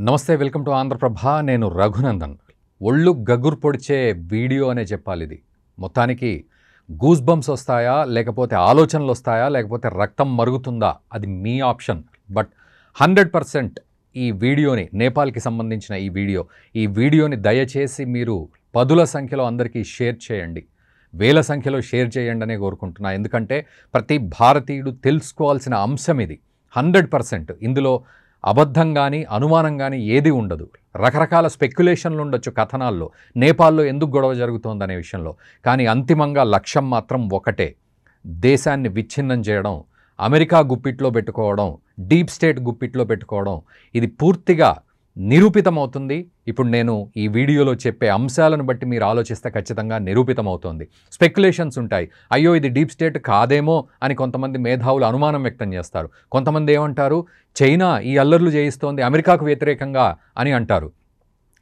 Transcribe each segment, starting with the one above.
నమస్తే, welcome to Andhraprabha. నేను రఘునందన్. ఒళ్ళు గగురు పొడిచే వీడియో అనే చెప్పాలి ఇది. మొత్తానికి గూస్ బంప్స్ వస్తాయా, లేకపోతే ఆలోచనలు వస్తాయా, లేకపోతే రక్తం మరుగుతుందా, అది మీ ఆప్షన్. బట్ 100% ఈ వీడియోని, నేపాల్కి సంబంధించిన ఈ వీడియోని దయచేసి మీరు పదుల సంఖ్యలో అందరికీ షేర్ చేయండి, వేల సంఖ్యలో షేర్ చేయండి అనే కోరుకుంటున్నా. ఎందుకంటే ప్రతి భారతీయుడు తెలుసుకోవాల్సిన అంశం ఇది. 100% ఇందులో అబద్ధం కానీ అనుమానం కానీ ఏది ఉండదు. రకరకాల స్పెక్యులేషన్లు ఉండొచ్చు కథనాల్లో, నేపాల్లో ఎందుకు గొడవ జరుగుతోందనే విషయంలో. కానీ అంతిమంగా లక్ష్యం మాత్రం ఒకటే: దేశాన్ని విచ్ఛిన్నం చేయడం, అమెరికా గుప్పిట్లో పెట్టుకోవడం, డీప్ స్టేట్ గుప్పిట్లో పెట్టుకోవడం. ఇది పూర్తిగా నిరూపితమవుతుంది. ఇప్పుడు నేను ఈ వీడియోలో చెప్పే అంశాలను బట్టి మీరు ఆలోచిస్తే ఖచ్చితంగా నిరూపితమవుతుంది. స్పెక్యులేషన్స్ ఉంటాయి. అయ్యో ఇది డీప్ స్టేట్ కాదేమో అని కొంతమంది మేధావులు అనుమానం వ్యక్తం చేస్తారు. కొంతమంది ఏమంటారు, చైనా ఈ అల్లర్లు చేయిస్తోంది అమెరికాకు వ్యతిరేకంగా అని అంటారు.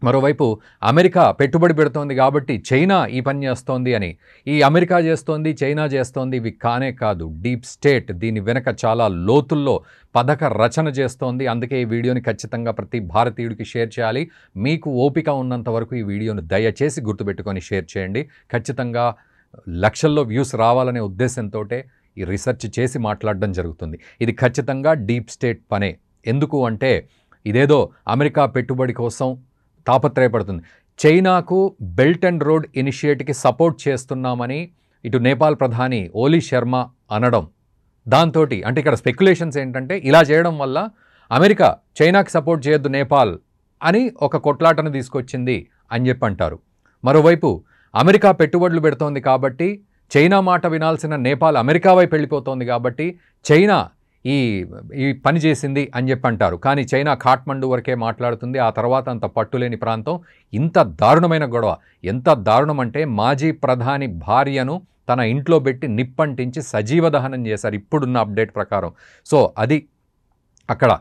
మరోవైపు అమెరికా పెట్టుబడి పెడుతోంది కాబట్టి చైనా ఈ పని చేస్తోంది అని. ఈ అమెరికా చేస్తోంది, చైనా చేస్తోంది, ఇవి కానే కాదు. డీప్ స్టేట్ దీని వెనక చాలా లోతుల్లో పథక రచన చేస్తోంది. అందుకే ఈ వీడియోని ఖచ్చితంగా ప్రతి భారతీయుడికి షేర్ చేయాలి. మీకు ఓపిక ఉన్నంత వరకు ఈ వీడియోను దయచేసి గుర్తుపెట్టుకొని షేర్ చేయండి. ఖచ్చితంగా లక్షల్లో వ్యూస్ రావాలనే ఉద్దేశంతో ఈ రీసెర్చ్ చేసి మాట్లాడడం జరుగుతుంది. ఇది ఖచ్చితంగా డీప్ స్టేట్ పనే. ఎందుకు అంటే ఇదేదో అమెరికా పెట్టుబడి కోసం తాపత్రయపడుతుంది. చైనాకు బెల్ట్ అండ్ రోడ్ ఇనిషియేటివ్కి సపోర్ట్ చేస్తున్నామని ఇటు నేపాల్ ప్రధాని ఓలీ శర్మ అనడం, దాంతో అంటే ఇక్కడ స్పెక్యులేషన్స్ ఏంటంటే ఇలా చేయడం వల్ల అమెరికా చైనాకి సపోర్ట్ చేయొద్దు నేపాల్ అని ఒక కొట్లాటను తీసుకొచ్చింది అని చెప్పి అంటారు. మరోవైపు అమెరికా పెట్టుబడులు పెడుతోంది కాబట్టి చైనా మాట వినాల్సిన నేపాల్ అమెరికా వైపు వెళ్ళిపోతోంది కాబట్టి చైనా ఈ పని చేసింది అని చెప్పి అంటారు. కానీ చైనా ఖాట్మండు వరకే మాట్లాడుతుంది. ఆ తర్వాత అంత పట్టులేని ప్రాంతం. ఇంత దారుణమైన గొడవ, ఎంత దారుణం అంటే మాజీ ప్రధాని భార్యను తన ఇంట్లో పెట్టి నిప్పంటించి సజీవ దహనం చేశారు ఇప్పుడున్న అప్డేట్ ప్రకారం. సో అది అక్కడ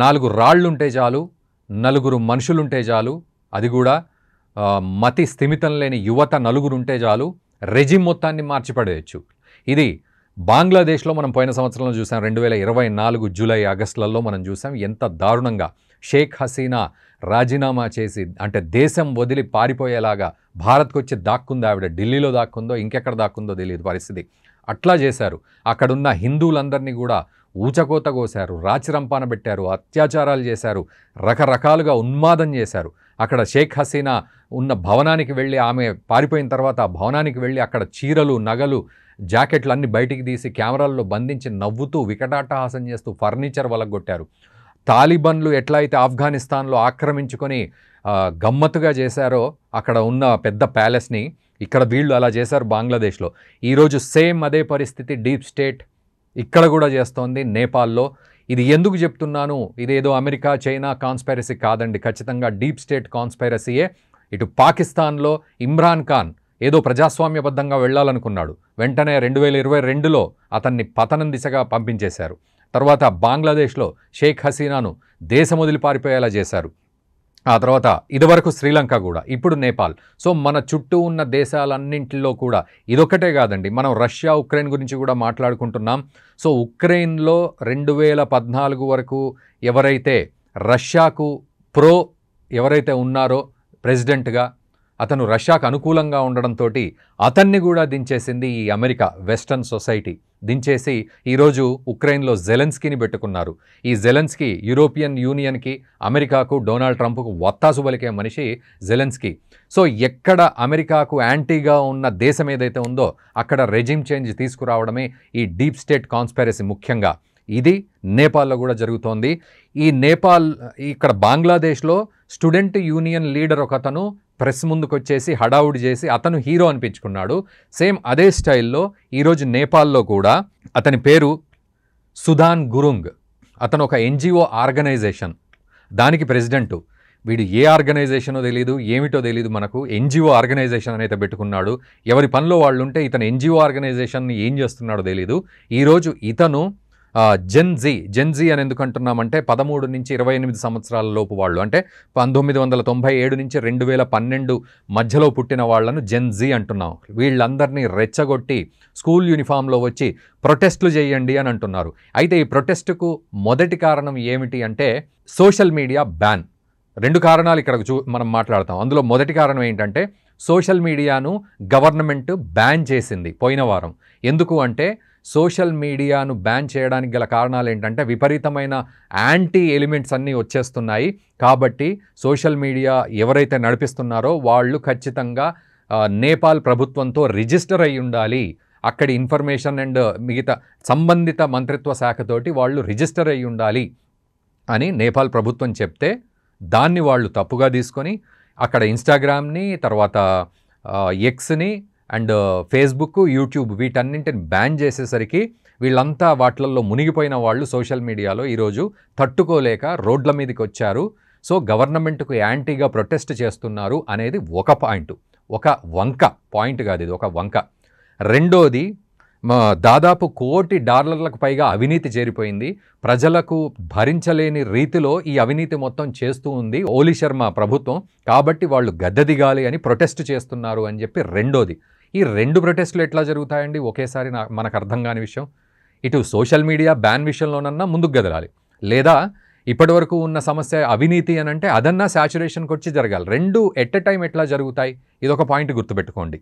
4 రాళ్లుంటే చాలు, 4 మనుషులుంటే చాలు, అది కూడా మతి స్థిమితం లేని యువత 4 ఉంటే చాలు, రెజిమ్ మొత్తాన్ని మార్చిపడేయచ్చు. ఇది బంగ్లాదేశ్లో మనం పోయిన సంవత్సరంలో చూసాం. 2024 జూలై ఆగస్టులలో మనం చూసాం ఎంత దారుణంగా షేక్ హసీనా రాజీనామా చేసి, అంటే దేశం వదిలి పారిపోయేలాగా భారత్కు వచ్చి దాక్కుందో, ఆవిడ ఢిల్లీలో దాక్కుందో ఇంకెక్కడ దాక్కుందో తెలియదు పరిస్థితి. అట్లా చేశారు. అక్కడున్న హిందువులందరినీ కూడా ఊచకోత కోశారు, రాచిరంపాన పెట్టారు, అత్యాచారాలు చేశారు, రకరకాలుగా ఉన్మాదం చేశారు. అక్కడ షేక్ హసీనా ఉన్న భవనానికి వెళ్ళి, ఆమె పారిపోయిన తర్వాత ఆ భవనానికి వెళ్ళి అక్కడ చీరలు, నగలు, జాకెట్లు అన్నీ బయటికి తీసి కెమెరాల్లో బంధించి నవ్వుతూ వికటాటహాసం చేస్తూ ఫర్నిచర్ వలగొట్టారు. తాలిబన్లు ఎట్లా అయితే ఆఫ్ఘనిస్తాన్లో ఆక్రమించుకొని గమ్మత్తుగా చేశారో అక్కడ ఉన్న పెద్ద ప్యాలెస్ని, ఇక్కడ వీళ్ళు అలా చేశారు బంగ్లాదేశ్లో. ఈరోజు సేమ్ అదే పరిస్థితి డీప్ స్టేట్ ఇక్కడ కూడా చేస్తోంది నేపాల్లో. ఇది ఎందుకు చెప్తున్నాను, ఇదేదో అమెరికా చైనా కాన్స్పైరసీ కాదండి, ఖచ్చితంగా డీప్ స్టేట్ కాన్స్పైరసీయే. ఇటు పాకిస్తాన్లో ఇమ్రాన్ ఖాన్ ఏదో ప్రజాస్వామ్యబద్ధంగా వెళ్ళాలనుకున్నాడు. వెంటనే 2022లో అతన్ని పతనం దిశగా పంపించేశారు. తర్వాత బంగ్లాదేశ్లో షేక్ హసీనాను దేశం వదిలి పారిపోయేలా చేశారు. ఆ తర్వాత ఇదివరకు శ్రీలంక కూడా, ఇప్పుడు నేపాల్. సో మన చుట్టూ ఉన్న దేశాలన్నింటిలో కూడా ఇదొక్కటే కాదండి, మనం రష్యా ఉక్రెయిన్ గురించి కూడా మాట్లాడుకుంటున్నాం. సో ఉక్రెయిన్లో 2014 వరకు ఎవరైతే రష్యాకు ఎవరైతే ఉన్నారో ప్రెసిడెంట్గా, అతను రష్యాకు అనుకూలంగా ఉండడంతో అతన్ని కూడా దించేసింది ఈ అమెరికా వెస్టర్న్ సొసైటీ. దించేసి ఈరోజు ఉక్రెయిన్లో జెలెన్స్కీని పెట్టుకున్నారు. ఈ జెలెన్స్కీ యూరోపియన్ యూనియన్కి, అమెరికాకు, డొనాల్డ్ ట్రంప్కు వత్తాసు పలికే మనిషి జెలెన్స్కీ. సో ఎక్కడ అమెరికాకు యాంటీగా ఉన్న దేశం ఏదైతే ఉందో అక్కడ రెజిమ్ చేంజ్ తీసుకురావడమే ఈ డీప్ స్టేట్ కాన్స్పైరసీ ముఖ్యంగా. ఇది నేపాల్లో కూడా జరుగుతోంది. ఈ నేపాల్, ఇక్కడ బంగ్లాదేశ్లో స్టూడెంట్ యూనియన్ లీడర్ ఒకతను ప్రెస్ ముందుకు వచ్చేసి హడావుడి చేసి అతను హీరో అనిపించుకున్నాడు. సేమ్ అదే స్టైల్లో ఈరోజు నేపాల్లో కూడా అతని పేరు సుధాన్ గురుంగ్. అతను ఒక ఎన్జిఓ ఆర్గనైజేషన్, దానికి ప్రెసిడెంటు. వీడు ఏ ఆర్గనైజేషనో తెలియదు, ఏమిటో తెలియదు మనకు. ఎన్జిఓ ఆర్గనైజేషన్ అయితే పెట్టుకున్నాడు. ఎవరి పనిలో వాళ్ళు ఉంటే ఇతను ఎన్జిఓ ఆర్గనైజేషన్ని ఏం చేస్తున్నాడో తెలీదు. ఈరోజు ఇతను జెన్జీ అని ఎందుకు అంటున్నామంటే 13 నుంచి 28 సంవత్సరాల లోపు వాళ్ళు, అంటే 1997 నుంచి 2012 మధ్యలో పుట్టిన వాళ్లను జెన్జీ అంటున్నాం. వీళ్ళందరినీ రెచ్చగొట్టి స్కూల్ యూనిఫామ్లో వచ్చి ప్రొటెస్టులు చేయండి అని అంటున్నారు. అయితే ఈ ప్రొటెస్టుకు మొదటి కారణం ఏమిటి అంటే సోషల్ మీడియా బ్యాన్. 2 కారణాలు ఇక్కడ మనం మాట్లాడతాం. అందులో మొదటి కారణం ఏంటంటే సోషల్ మీడియాను గవర్నమెంట్ బ్యాన్ చేసింది పోయిన వారం. ఎందుకు అంటే సోషల్ మీడియాను బ్యాన్ చేయడానికి గల కారణాలు ఏంటంటే విపరీతమైన యాంటీ ఎలిమెంట్స్ అన్నీ వచ్చేస్తున్నాయి. కాబట్టి సోషల్ మీడియా ఎవరైతే నడిపిస్తున్నారో వాళ్ళు ఖచ్చితంగా నేపాల్ ప్రభుత్వంతో రిజిస్టర్ అయి ఉండాలి. అక్కడి ఇన్ఫర్మేషన్ అండ్ మిగతా సంబంధిత మంత్రిత్వ శాఖతోటి వాళ్ళు రిజిస్టర్ అయి ఉండాలి అని నేపాల్ ప్రభుత్వం చెప్తే దాన్ని వాళ్ళు తప్పుగా తీసుకొని అక్కడ ఇన్స్టాగ్రామ్ని, తర్వాత ఎక్స్ని అండ్ ఫేస్బుక్, యూట్యూబ్ వీటన్నింటిని బ్యాన్ చేసేసరికి వీళ్ళంతా వాటిల్లో మునిగిపోయిన వాళ్ళు సోషల్ మీడియాలో ఈరోజు తట్టుకోలేక రోడ్ల మీదకి వచ్చారు. సో గవర్నమెంట్కు యాంటీగా ప్రొటెస్ట్ చేస్తున్నారు అనేది ఒక పాయింట్, ఒక వంక. పాయింట్ కాదు, ఇది ఒక వంక. రెండోది, దాదాపు $1,00,00,000 పైగా అవినీతి చేరిపోయింది. ప్రజలకు భరించలేని రీతిలో ఈ అవినీతి మొత్తం చేస్తూ ఉంది ఓలీ శర్మ ప్రభుత్వం. కాబట్టి వాళ్ళు గద్దె దిగాలి అని ప్రొటెస్ట్ చేస్తున్నారు అని చెప్పి రెండోది. ఈ 2 ప్రొటెస్టులు ఎట్లా జరుగుతాయండి ఒకేసారి? మనకు అర్థం కాని విషయం. ఇటు సోషల్ మీడియా బ్యాన్ విషయంలోనన్నా ముందుకు గదలాలి, లేదా ఇప్పటివరకు ఉన్న సమస్య అవినీతి అని అంటే అదన్నా శాచురేషన్కి వచ్చి జరగాలి. 2 ఎట్ ఎ టైం ఎట్లా జరుగుతాయి? ఇదొక పాయింట్ గుర్తుపెట్టుకోండి.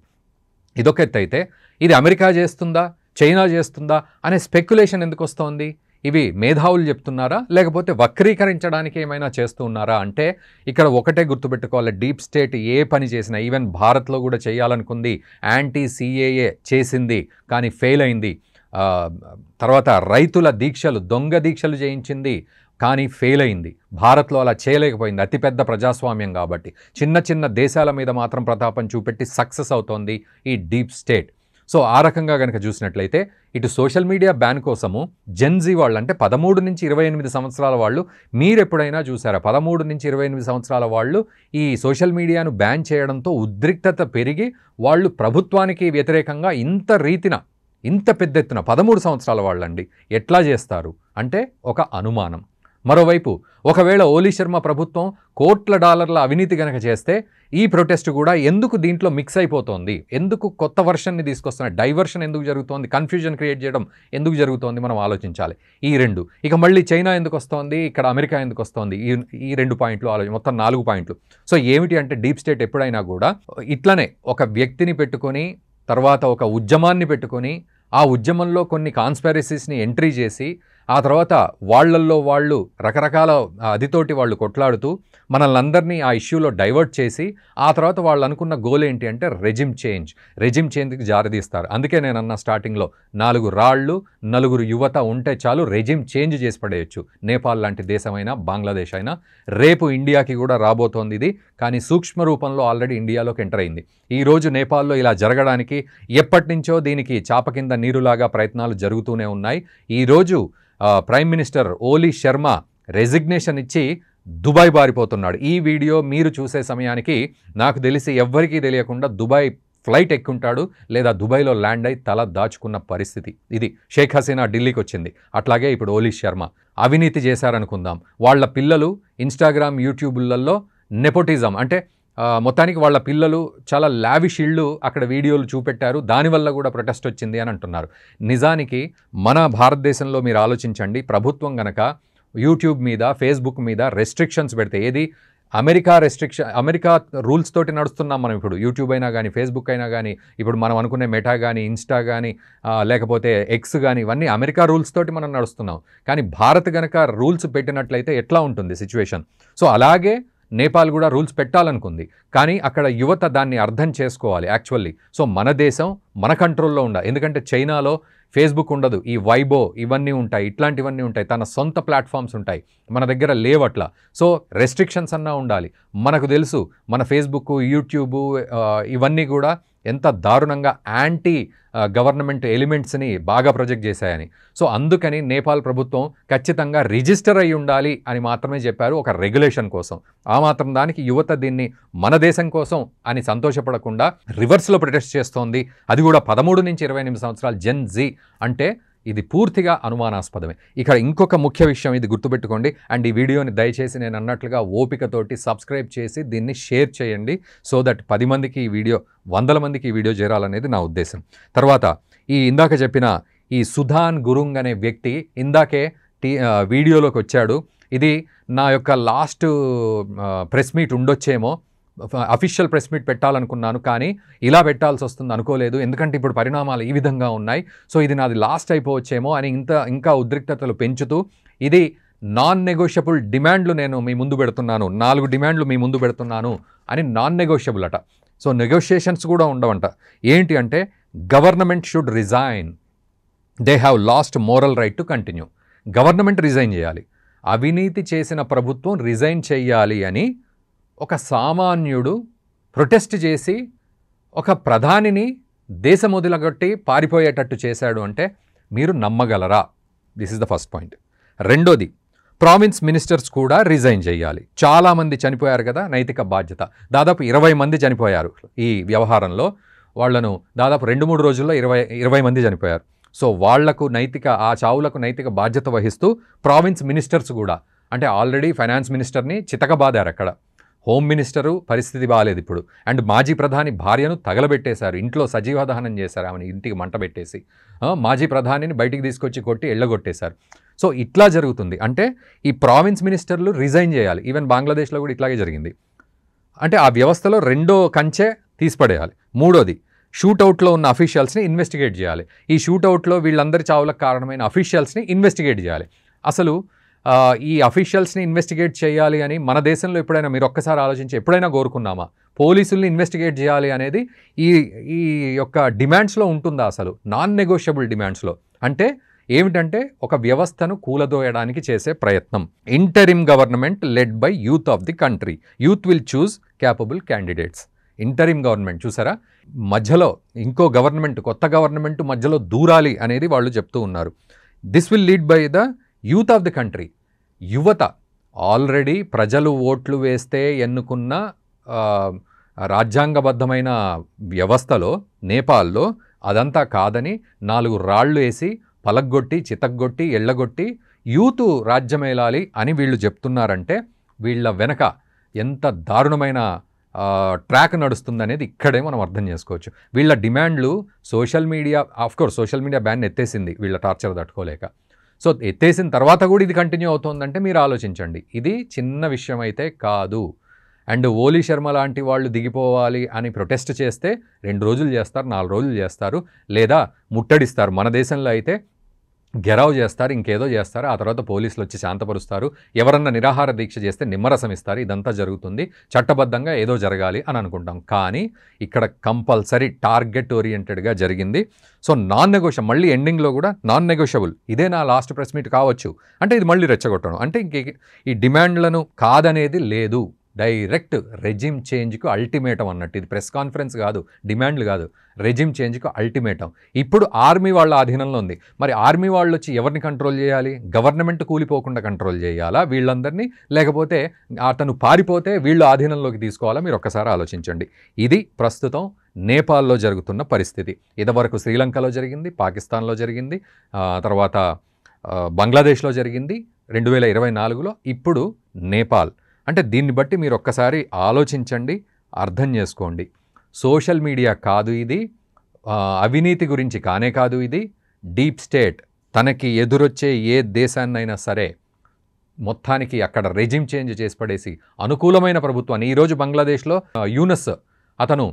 ఇదొక ఎత్తు అయితే ఇది అమెరికా చేస్తుందా, చైనా చేస్తుందా అనే స్పెక్యులేషన్ ఎందుకు వస్తోంది? ఇవి మేధావులు చెప్తున్నారా, లేకపోతే వక్రీకరించడానికి ఏమైనా చేస్తూ ఉన్నారా అంటే ఇక్కడ ఒకటే గుర్తుపెట్టుకోవాలి. డీప్ స్టేట్ ఏ పని చేసినా, ఈవెన్ భారత్లో కూడా చేయాలనుకుంది, యాంటీ సిఏఏ చేసింది కానీ ఫెయిల్ అయింది. తర్వాత రైతుల దీక్షలు, దొంగ దీక్షలు చేయించింది కానీ ఫెయిల్ అయింది. భారత్లో అలా చేయలేకపోయింది, అతిపెద్ద ప్రజాస్వామ్యం కాబట్టి. చిన్న చిన్న దేశాల మీద మాత్రం ప్రతాపం చూపెట్టి సక్సెస్ అవుతోంది ఈ డీప్ స్టేట్. సో ఆ రకంగా కనుక చూసినట్లయితే ఇటు సోషల్ మీడియా బ్యాన్ కోసము జెన్జీ వాళ్ళు, అంటే 13 నుంచి 28 సంవత్సరాల వాళ్ళు, మీరు ఎప్పుడైనా చూసారా? 13 నుంచి 28 సంవత్సరాల వాళ్ళు ఈ సోషల్ మీడియాను బ్యాన్ చేయడంతో ఉద్రిక్తత పెరిగి వాళ్ళు ప్రభుత్వానికి వ్యతిరేకంగా ఇంత రీతిన, ఇంత పెద్ద ఎత్తున 13 సంవత్సరాల వాళ్ళండి ఎట్లా చేస్తారు అంటే ఒక అనుమానం. మరోవైపు ఒకవేళ ఓలీ శర్మ ప్రభుత్వం $1,00,00,000 అవినీతి గనక చేస్తే ఈ ప్రొటెస్ట్ కూడా ఎందుకు దీంట్లో మిక్స్ అయిపోతుంది? ఎందుకు కొత్త వర్షన్ని తీసుకొస్తున్నారు? డైవర్షన్ ఎందుకు జరుగుతోంది? కన్ఫ్యూజన్ క్రియేట్ చేయడం ఎందుకు జరుగుతోంది? మనం ఆలోచించాలి. ఈ 2. ఇక మళ్ళీ చైనా ఎందుకు వస్తోంది, ఇక్కడ అమెరికా ఎందుకు వస్తోంది? ఈ 2 పాయింట్లు మొత్తం 4 పాయింట్లు. సో ఏమిటి అంటే డీప్ స్టేట్ ఎప్పుడైనా కూడా ఇట్లనే ఒక వ్యక్తిని పెట్టుకొని, తర్వాత ఒక ఉద్యమాన్ని పెట్టుకొని, ఆ ఉద్యమంలో కొన్ని కాన్స్పిరసీస్ని ఎంట్రీ చేసి, ఆ తర్వాత వాళ్ళల్లో వాళ్ళు రకరకాల అదితోటి వాళ్ళు కొట్లాడుతూ మనల్ని అందరినీ ఆ ఇష్యూలో డైవర్ట్ చేసి, ఆ తర్వాత వాళ్ళు అనుకున్న గోల్ ఏంటి అంటే రెజిమ్ చేంజ్కి జారదీస్తారు. అందుకే నేను అన్న స్టార్టింగ్లో 4 రాళ్ళు 4 యువత ఉంటే చాలు రెజిమ్ చేంజ్ చేసి పడేయచ్చు. నేపాల్ లాంటి దేశమైనా, బంగ్లాదేశ్ అయినా. రేపు ఇండియాకి కూడా రాబోతోంది ఇది, కానీ సూక్ష్మ రూపంలో ఆల్రెడీ ఇండియాలోకి ఎంటర్ అయింది. ఈరోజు నేపాల్లో ఇలా జరగడానికి ఎప్పటి నుంచో దీనికి చాప కింద నీరులాగా ప్రయత్నాలు జరుగుతూనే ఉన్నాయి. ఈరోజు ప్రైమ్ మినిస్టర్ ఓలీ శర్మ రెసిగ్నేషన్ ఇచ్చి దుబాయ్ బారిపోతున్నాడు. ఈ వీడియో మీరు చూసే సమయానికి నాకు తెలిసి ఎవ్వరికీ తెలియకుండా దుబాయ్ ఫ్లైట్ ఎక్కుంటాడు, లేదా దుబాయ్లో ల్యాండ్ అయి తల దాచుకున్న పరిస్థితి. ఇది షేక్ హసీనా ఢిల్లీకి వచ్చింది, అట్లాగే ఇప్పుడు ఓలీ శర్మ. అవినీతి చేశారనుకుందాం. వాళ్ళ పిల్లలు ఇన్స్టాగ్రామ్, యూట్యూబ్లలో నెపోటిజం, అంటే మొత్తానికి వాళ్ళ పిల్లలు చాలా లావిష్ ఇళ్ళు అక్కడ వీడియోలు చూపెట్టారు, దానివల్ల కూడా ప్రొటెస్ట్ వచ్చింది అని అంటున్నారు. నిజానికి మన భారతదేశంలో మీరు ఆలోచించండి, ప్రభుత్వం గనక యూట్యూబ్ మీద, ఫేస్బుక్ మీద రెస్ట్రిక్షన్స్ పెడితే, ఏది అమెరికా రూల్స్ తోటి నడుస్తున్నాం మనం ఇప్పుడు. యూట్యూబ్ అయినా కానీ, ఫేస్బుక్ అయినా కానీ, ఇప్పుడు మనం అనుకునే మెటా కానీ, ఇన్స్టా కానీ, లేకపోతే ఎక్స్ కానీ, ఇవన్నీ అమెరికా రూల్స్ తోటి మనం నడుస్తున్నాం. కానీ భారత్ గనక రూల్స్ పెట్టినట్లయితే ఎట్లా ఉంటుంది సిచ్యువేషన్? సో అలాగే నేపాల్ కూడా రూల్స్ పెట్టాలనుకుంది, కానీ అక్కడ యువత దాన్ని అర్థం చేసుకోవాలి యాక్చువల్లీ. సో మన దేశం మన కంట్రోల్లో ఉండాలి. ఎందుకంటే చైనాలో ఫేస్బుక్ ఉండదు, ఈ వైబో ఇవన్నీ ఉంటాయి, ఇట్లాంటివన్నీ ఉంటాయి, తన సొంత ప్లాట్ఫామ్స్ ఉంటాయి. మన దగ్గర లేవట్లా. సో రెస్ట్రిక్షన్స్ అన్నా ఉండాలి. మనకు తెలుసు మన ఫేస్బుక్, యూట్యూబ్ ఇవన్నీ కూడా ఎంత దారుణంగా యాంటీ గవర్నమెంట్ ఎలిమెంట్స్ని బాగా ప్రొజెక్ట్ చేశాయని. సో అందుకని నేపాల్ ప్రభుత్వం ఖచ్చితంగా రిజిస్టర్ అయి ఉండాలి అని మాత్రమే చెప్పారు, ఒక రెగ్యులేషన్ కోసం. ఆ మాత్రం దానికి యువత దీన్ని మన దేశం కోసం అని సంతోషపడకుండా రివర్స్లో ప్రొటెస్ట్ చేస్తోంది. అది కూడా 13 నుంచి 28 సంవత్సరాలు జెన్ జీ. అంటే ఇది పూర్తిగా అనుమానాస్పదమే. ఇక్కడ ఇంకొక ముఖ్య విషయం, ఇది గుర్తుపెట్టుకోండి. అండ్ ఈ వీడియోని దయచేసి నేను అన్నట్లుగా ఓపికతోటి సబ్స్క్రైబ్ చేసి దీన్ని షేర్ చేయండి, సో దట్ 10 మందికి ఈ వీడియో, 100 మందికి ఈ వీడియో చేరాలనేది నా ఉద్దేశం. తర్వాత ఇందాక చెప్పిన ఈ సుధాన్ గురుంగ్ అనే వ్యక్తి ఇందాకే వీడియోలోకి వచ్చాడు. ఇది నా యొక్క లాస్ట్ ప్రెస్ మీట్ ఉండొచ్చేమో, అఫీషియల్ ప్రెస్ మీట్ పెట్టాలనుకున్నాను, కానీ ఇలా పెట్టాల్సి వస్తుంది అనుకోలేదు, ఎందుకంటే ఇప్పుడు పరిణామాలు ఈ విధంగా ఉన్నాయి, సో ఇది నాది లాస్ట్ అయిపోవచ్చేమో అని ఇంకా ఉద్రిక్తతలు పెంచుతూ, ఇది నాన్ నెగోషియబుల్ డిమాండ్లు నేను మీ ముందు పెడుతున్నాను, 4 డిమాండ్లు మీ ముందు పెడుతున్నాను అని నాన్ నెగోషియబుల్ అట. సో నెగోషియేషన్స్ కూడా ఉండవంట. ఏంటి అంటే government should resign, they have lost moral right to continue. Government resign చేయాలి, అవినీతి చేసిన ప్రభుత్వం రిజైన్ చేయాలి అని ఒక సామాన్యుడు ప్రొటెస్ట్ చేసి ఒక ప్రధానిని దేశం వదిలగొట్టి పారిపోయేటట్టు చేశాడు అంటే మీరు నమ్మగలరా? This is the first point. రెండోది, ప్రావిన్స్ మినిస్టర్స్ కూడా రిజైన్ చేయాలి. చాలామంది చనిపోయారు కదా, నైతిక బాధ్యత. దాదాపు 20 మంది చనిపోయారు ఈ వ్యవహారంలో. వాళ్లను దాదాపు 2-3 రోజుల్లో 20 మంది చనిపోయారు. సో వాళ్లకు ఆ చావులకు నైతిక బాధ్యత వహిస్తూ ప్రావిన్స్ మినిస్టర్స్ కూడా, అంటే ఆల్రెడీ ఫైనాన్స్ మినిస్టర్ని చితకబాదారు అక్కడ, హోమ్ మినిస్టరు పరిస్థితి బాగాలేదు ఇప్పుడు, అండ్ మాజీ ప్రధాని భార్యను తగలబెట్టేశారు, ఇంట్లో సజీవ దహనం చేశారు, ఆమెను ఇంటికి మంట పెట్టేసి, మాజీ ప్రధానిని బయటికి తీసుకొచ్చి కొట్టి ఎళ్ళగొట్టేశారు. సో ఇట్లా జరుగుతుంది. అంటే ఈ ప్రావిన్స్ మినిస్టర్లు రిజైన్ చేయాలి. ఈవెన్ బంగ్లాదేశ్లో కూడా ఇట్లాగే జరిగింది. అంటే ఆ వ్యవస్థలో రెండో కంచె తీసిపడేయాలి. మూడోది, షూట్అవుట్లో ఉన్న అఫీషియల్స్ని ఇన్వెస్టిగేట్ చేయాలి. ఈ షూట్అవుట్లో వీళ్ళందరి చావులకు కారణమైన అఫీషియల్స్ని ఇన్వెస్టిగేట్ చేయాలి. అసలు ఈ అఫీషియల్స్ని ఇన్వెస్టిగేట్ చేయాలి అని మన దేశంలో ఎప్పుడైనా మీరు ఒక్కసారి ఆలోచించి ఎప్పుడైనా కోరుకున్నామా? పోలీసుల్ని ఇన్వెస్టిగేట్ చేయాలి అనేది ఈ యొక్క డిమాండ్స్లో ఉంటుందా? అసలు నాన్ నెగోషియబుల్ డిమాండ్స్లో. అంటే ఏమిటంటే ఒక వ్యవస్థను కూలదోయడానికి చేసే ప్రయత్నం. Interim government led by youth of the country, youth will choose capable candidates. Interim government చూసారా, మధ్యలో ఇంకో గవర్నమెంట్, కొత్త గవర్నమెంట్ మధ్యలో దూరాలి అనేది వాళ్ళు చెప్తూ ఉన్నారు. This will lead by the youth of the country. యువత ఆల్రెడీ ప్రజలు ఓట్లు వేస్తే ఎన్నుకున్న రాజ్యాంగబద్ధమైన వ్యవస్థలో నేపాల్లో అదంతా కాదని 4 రాళ్ళు వేసి పలగ్గొట్టి చితగ్గొట్టి ఎళ్ళగొట్టి యూతు రాజ్యమేలాలి అని వీళ్ళు చెప్తున్నారంటే వీళ్ళ వెనక ఎంత దారుణమైన ట్రాక్ నడుస్తుందనేది ఇక్కడే మనం అర్థం చేసుకోవచ్చు. వీళ్ళ డిమాండ్లు social media, of course social media ban ఎత్తేసింది వీళ్ళ టార్చర్ తట్టుకోలేక. సో ఎత్తేసిన తర్వాత కూడా ఇది కంటిన్యూ అవుతుందంటే మీరు ఆలోచించండి, ఇది చిన్న విషయం అయితే కాదు. అండ్ ఓలీ శర్మ లాంటి వాళ్ళు దిగిపోవాలి అని ప్రొటెస్ట్ చేస్తే 2 రోజులు చేస్తారు, 4 రోజులు చేస్తారు, లేదా ముట్టడిస్తారు. మన దేశంలో అయితే గెరావ్ చేస్తారు, ఇంకేదో చేస్తారు, ఆ తర్వాత పోలీసులు వచ్చి శాంతపరుస్తారు. ఎవరన్నా నిరాహార దీక్ష చేస్తే నిమ్మరసం ఇస్తారు. ఇదంతా జరుగుతుంది, చట్టబద్ధంగా ఏదో జరగాలి అని అనుకుంటాం. కానీ ఇక్కడ కంపల్సరీ టార్గెట్ ఓరియంటెడ్గా జరిగింది. సో నాన్ నెగోషియబుల్, మళ్ళీ ఎండింగ్లో కూడా నాన్ నెగోషియబుల్. ఇదే నా లాస్ట్ ప్రెస్ మీట్ కావచ్చు అంటే ఇది మళ్ళీ రెచ్చగొట్టడం. అంటే ఈ డిమాండ్లను కాదనేది లేదు, డైరెక్ట్ రెజిమ్ చేంజ్కు అల్టిమేటం అన్నట్టు. ఇది ప్రెస్ కాన్ఫరెన్స్ కాదు, డిమాండ్లు కాదు, రెజిమ్ చేంజ్కు అల్టిమేటం. ఇప్పుడు ఆర్మీ వాళ్ళ ఆధీనంలో ఉంది. మరి ఆర్మీ వాళ్ళు వచ్చి ఎవరిని కంట్రోల్ చేయాలి? గవర్నమెంట్ కూలిపోకుండా కంట్రోల్ చేయాలా వీళ్ళందరినీ, లేకపోతే అతను పారిపోతే వీళ్ళు ఆధీనంలోకి తీసుకోవాలా? మీరు ఒక్కసారి ఆలోచించండి. ఇది ప్రస్తుతం నేపాల్లో జరుగుతున్న పరిస్థితి. ఇదివరకు శ్రీలంకలో జరిగింది, పాకిస్తాన్లో జరిగింది, తర్వాత బంగ్లాదేశ్లో జరిగింది 2024లో, ఇప్పుడు నేపాల్. అంటే దీన్ని బట్టి మీరు ఒక్కసారి ఆలోచించండి, అర్థం చేసుకోండి. సోషల్ మీడియా కాదు ఇది, అవినీతి గురించి కానే కాదు ఇది. డీప్ స్టేట్ తనకి ఎదురొచ్చే ఏ దేశాన్నైనా సరే మొత్తానికి అక్కడ రెజిమ్ చేంజ్ చేసి పడేసి అనుకూలమైన ప్రభుత్వాన్ని, ఈరోజు బంగ్లాదేశ్లో యూనస్ అతను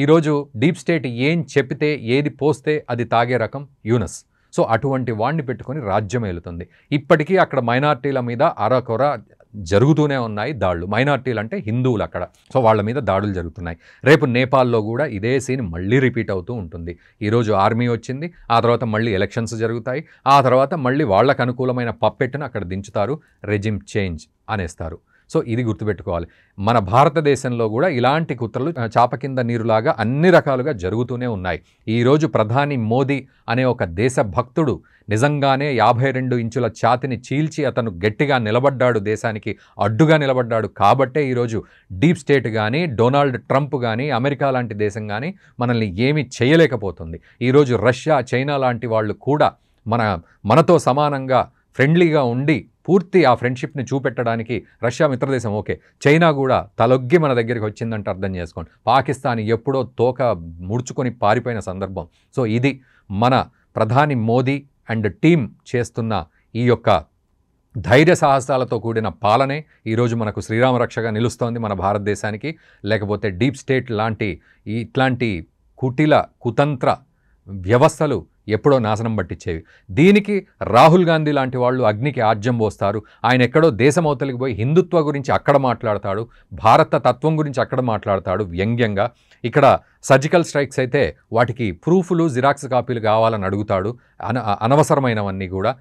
ఈరోజు డీప్ స్టేట్ ఏం చెప్పితే ఏది పోస్తే అది తాగే రకం యూనస్. సో అటువంటి వాడిని పెట్టుకొని రాజ్యం ఏలుతుంది. ఇప్పటికీ అక్కడ మైనార్టీల మీద అరకొర జరుగుతూనే ఉన్నాయి దాడులు. మైనార్టీలు అంటే హిందువులు అక్కడ, సో వాళ్ళ మీద దాడులు జరుగుతున్నాయి. రేపు నేపాల్లో కూడా ఇదే సీన్ మళ్ళీ రిపీట్ అవుతూ ఉంటుంది. ఈరోజు ఆర్మీ వచ్చింది, ఆ తర్వాత మళ్ళీ ఎలక్షన్స్ జరుగుతాయి, ఆ తర్వాత మళ్ళీ వాళ్ళకు అనుకూలమైన పప్పెట్టును అక్కడ దించుతారు, రెజిమ్ చేంజ్ అనేస్తారు. సో ఇది గుర్తుపెట్టుకోవాలి. మన భారతదేశంలో కూడా ఇలాంటి కుట్రలు చాప కింద నీరులాగా అన్ని రకాలుగా జరుగుతూనే ఉన్నాయి. ఈరోజు ప్రధాని మోదీ అనే ఒక దేశభక్తుడు నిజంగానే 52 ఇంచుల ఛాతిని చీల్చి అతను గట్టిగా నిలబడ్డాడు, దేశానికి అడ్డుగా నిలబడ్డాడు. కాబట్టే ఈరోజు డీప్ స్టేట్ కానీ, డొనాల్డ్ ట్రంప్ కానీ, అమెరికా లాంటి దేశం కానీ మనల్ని ఏమీ చేయలేకపోతుంది. ఈరోజు రష్యా, చైనా లాంటి వాళ్ళు కూడా మనతో సమానంగా ఫ్రెండ్లీగా ఉండి పూర్తి ఆ ఫ్రెండ్షిప్ని చూపెట్టడానికి రష్యా మిత్రదేశం ఓకే, చైనా కూడా తలొగ్గి మన దగ్గరికి వచ్చిందంటే అర్థం చేసుకోండి. పాకిస్తాన్ ఎప్పుడో తోక ముడుచుకొని పారిపోయిన సందర్భం. సో ఇది మన ప్రధాని మోదీ అండ్ టీం చేస్తున్న ఈ యొక్క ధైర్య సాహసాలతో కూడిన పాలనే ఈరోజు మనకు శ్రీరామ రక్షగా నిలుస్తోంది మన భారతదేశానికి. లేకపోతే డీప్ స్టేట్ లాంటి ఇట్లాంటి కుటిల కుతంత్ర వ్యవస్థలు ఎప్పుడో నాశనం పట్టించేవి. దీనికి రాహుల్ గాంధీ లాంటి వాళ్ళు అగ్నికి ఆజ్యం పోస్తారు. ఆయన ఎక్కడో దేశమవతలికి పోయి హిందుత్వ గురించి అక్కడ మాట్లాడతాడు, భారత తత్వం గురించి అక్కడ మాట్లాడతాడు వ్యంగ్యంగా. ఇక్కడ సర్జికల్ స్ట్రైక్స్ అయితే వాటికి ప్రూఫ్లు జిరాక్స్ కాపీలు కావాలని అడుగుతాడు, అనవసరమైనవన్నీ కూడా.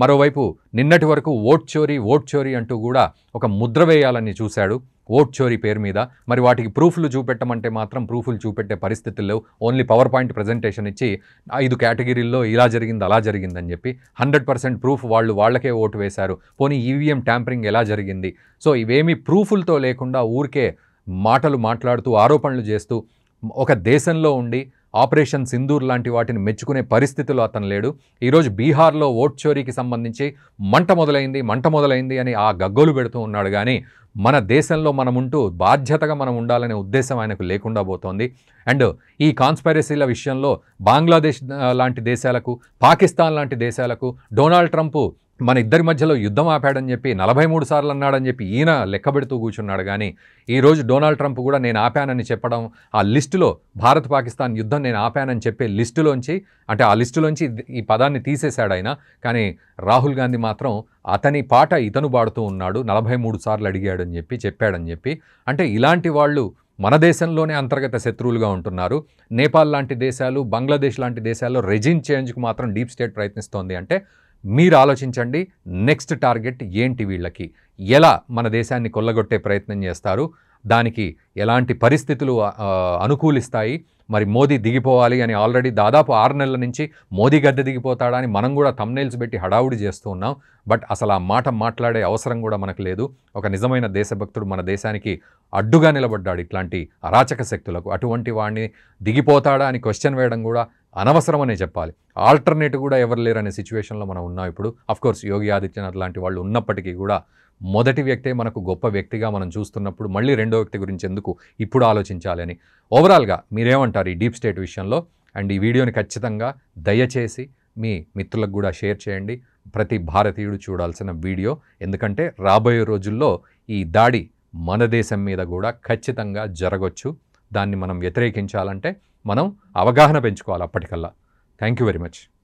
మరోవైపు నిన్నటి వరకు ఓట్ చోరీ అంటూ కూడా ఒక ముద్ర వేయాలని చూశాడు ఓట్ చోరీ పేరు మీద. మరి వాటికి ప్రూఫ్లు చూపెట్టమంటే మాత్రం ప్రూఫ్లు చూపెట్టే పరిస్థితులు లేవు. ఓన్లీ పవర్ పాయింట్ ప్రజెంటేషన్ ఇచ్చి 5 కేటగిరీల్లో ఇలా జరిగింది అలా జరిగిందని చెప్పి 100% ప్రూఫ్ వాళ్ళకే ఓటు వేశారు. పోనీ ఈవీఎం ట్యాంపరింగ్ ఎలా జరిగింది? సో ఇవేమీ ప్రూఫ్లతో లేకుండా ఊరికే మాటలు మాట్లాడుతూ ఆరోపణలు చేస్తూ ఒక దేశంలో ఉండి ఆపరేషన్ సింధూర్ లాంటి వాటిని మెచ్చుకునే పరిస్థితిలో అతను లేడు. ఈరోజు బీహార్లో ఓట్ చోరీకి సంబంధించి మంట మొదలైంది అని ఆ గగ్గోలు పెడుతూ ఉన్నాడు. కానీ మన దేశంలో మనముంటూ బాధ్యతగా మనం ఉండాలనే ఉద్దేశం ఆయనకు లేకుండా పోతోంది. అండ్ ఈ కాన్స్పైరసీల విషయంలో బంగ్లాదేశ్ లాంటి దేశాలకు, పాకిస్తాన్ లాంటి దేశాలకు డొనాల్డ్ ట్రంప్ మన ఇద్దరి మధ్యలో యుద్ధం ఆపాడని చెప్పి 43 సార్లు అన్నాడని చెప్పి ఈయన లెక్కబెడుతూ కూర్చున్నాడు. కానీ ఈరోజు డొనాల్డ్ ట్రంప్ కూడా నేను ఆపానని చెప్పడం, ఆ లిస్టులో భారత్ పాకిస్తాన్ యుద్ధం నేను ఆపానని చెప్పే లిస్టులోంచి, అంటే ఆ లిస్టులోంచి ఈ పదాన్ని తీసేశాడు ఆయన. కానీ రాహుల్ గాంధీ మాత్రం అతని పాట ఇతను పాడుతూ ఉన్నాడు, 43 సార్లు అడిగాడని చెప్పాడని చెప్పి. అంటే ఇలాంటి వాళ్ళు మన దేశంలోనే అంతర్గత శత్రువులుగా ఉంటున్నారు. నేపాల్ లాంటి దేశాలు, బంగ్లాదేశ్ లాంటి దేశాల్లో రెజిమ్ చేంజ్కు మాత్రం డీప్ స్టేట్ ప్రయత్నిస్తోంది. అంటే మీరు ఆలోచించండి, నెక్స్ట్ టార్గెట్ ఏంటి వీళ్ళకి? ఎలా మన దేశాన్ని కొల్లగొట్టే ప్రయత్నం చేస్తారు? దానికి ఎలాంటి పరిస్థితులు అనుకూలిస్తాయి? మరి మోదీ దిగిపోవాలి అని ఆల్రెడీ దాదాపు 6 నెలల నుంచి మోదీ గద్దె దిగిపోతాడా అని మనం కూడా థంబ్నెయిల్స్ పెట్టి హడావుడి చేస్తూ ఉన్నాం. బట్ అసలు ఆ మాట మాట్లాడే అవసరం కూడా మనకు లేదు. ఒక నిజమైన దేశభక్తుడు మన దేశానికి అడ్డుగా నిలబడ్డాడు ఇట్లాంటి అరాచక శక్తులకు. అటువంటి వాడిని దిగిపోతాడా అని క్వశ్చన్ వేయడం కూడా అనవసరమనే చెప్పాలి. ఆల్టర్నేటివ్ కూడా ఎవరు లేరనే సిచ్యువేషన్లో మనం ఉన్నాం ఇప్పుడు. అఫ్కోర్స్ యోగి ఆదిత్యనాథ్ లాంటి వాళ్ళు ఉన్నప్పటికీ కూడా మొదటి వ్యక్తే మనకు గొప్ప వ్యక్తిగా మనం చూస్తున్నప్పుడు మళ్ళీ రెండో వ్యక్తి గురించి ఎందుకు ఇప్పుడు ఆలోచించాలి అని. ఓవరాల్గా మీరేమంటారు ఈ డీప్ స్టేట్ విషయంలో? అండ్ ఈ వీడియోని ఖచ్చితంగా దయచేసి మీ మిత్రులకు కూడా షేర్ చేయండి. ప్రతి భారతీయుడు చూడాల్సిన వీడియో. ఎందుకంటే రాబోయే రోజుల్లో ఈ దాడి మన దేశం మీద కూడా ఖచ్చితంగా జరగొచ్చు. దాన్ని మనం వ్యతిరేకించాలంటే మనం అవగాహన పెంచుకోవాలి అప్పటికల్లా. Thank you very much.